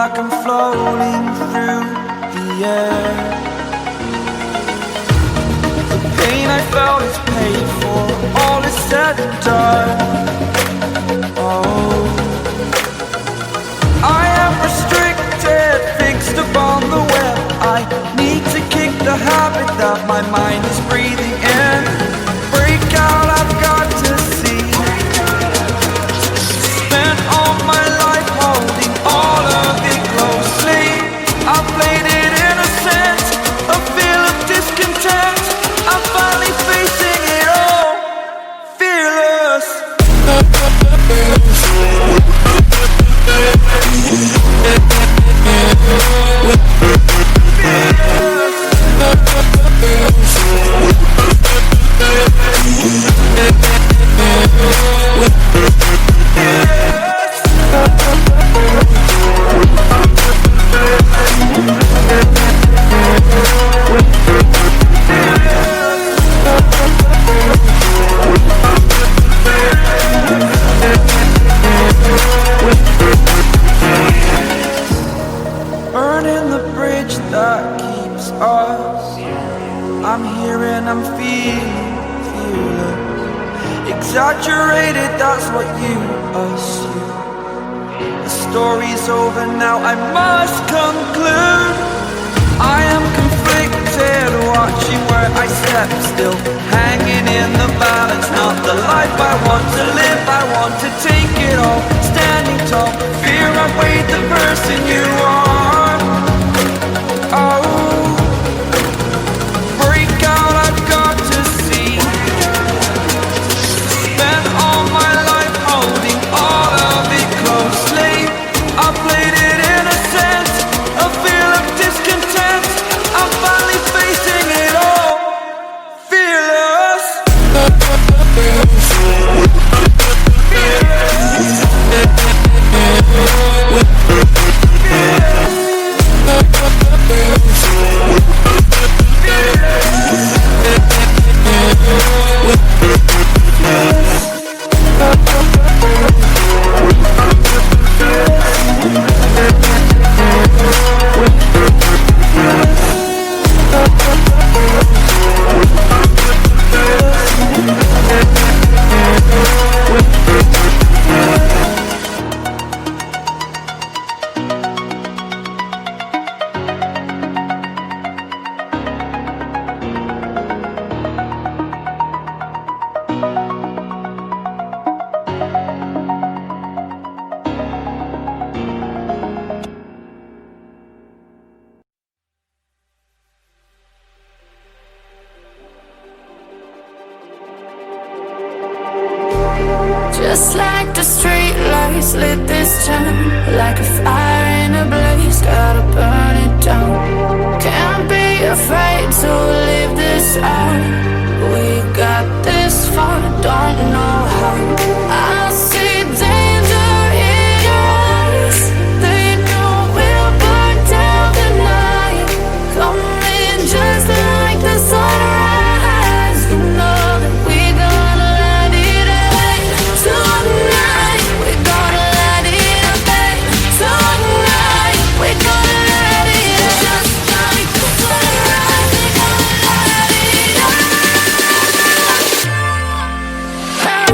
like I'm floating through the air. The pain I felt is paid for, all is said and done. Oh, I am restricted, fixed upon the web. I need to kick the habit that my mind is breathing in. Break out, I've got to see. Spent all my life holding all of it closely. I played it innocent, a feel of discontent. I'm finally facing it all, fearless. Burning the bridge that keeps us. I'm here and I'm feeling fearless. Exaggerated, that's what you assume. The story's over now, I must conclude. I am conflicted, watching where I step still, hanging in the balance. Not the life I want to live, I want to take it all. Standing tall, fear I've weighed the person you are. Oh, break out, I've got to see. Spent all my life holding all of it closely. I played it innocent, a feel of discontent. I'm finally facing it all, fearless. Just like the street lights lit this town, like a fire in a blaze, gotta burn it down. Can't be afraid to leave this out. We got this far, don't know how. I see danger in your eyes. They know we'll burn down the night. Coming just like the sunrise. You know that we're gonna light it up tonight. We're gonna light it up tonight. We're gonna light it up just like the sunrise. We're gonna light it up now.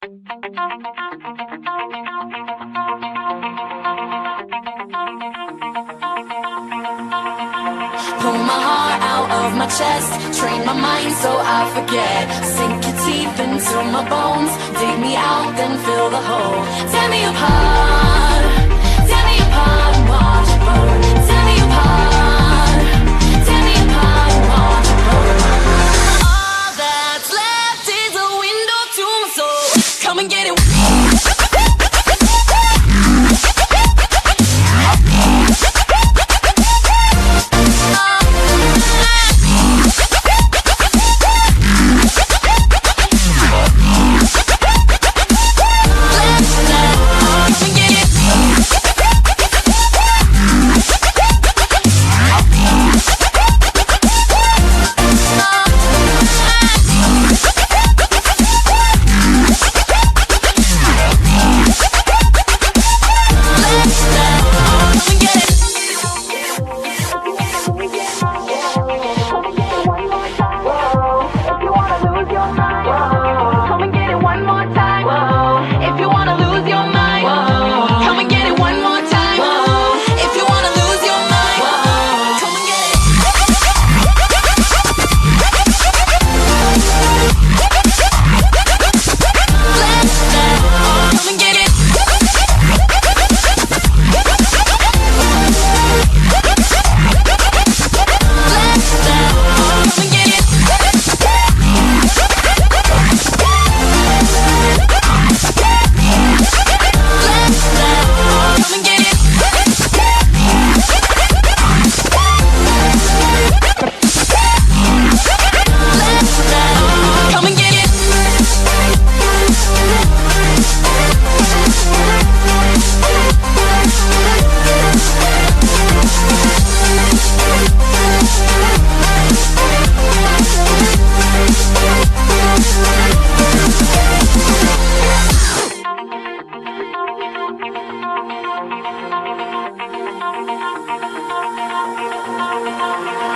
Pull my heart out of my chest, train my mind so I forget. Sink your teeth into my bones, dig me out, then fill the hole. Tear me apart, and watch it burn. Tear me apart, and watch it burn. All that's left is a window to my soul. Come and get it.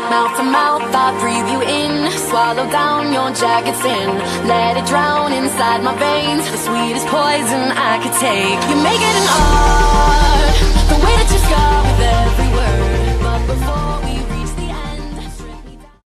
Mouth to mouth, I breathe you in. Swallow down your jagged sin. Let it drown inside my veins. The sweetest poison I could take. You make it an art, the way that you scar with every word. But before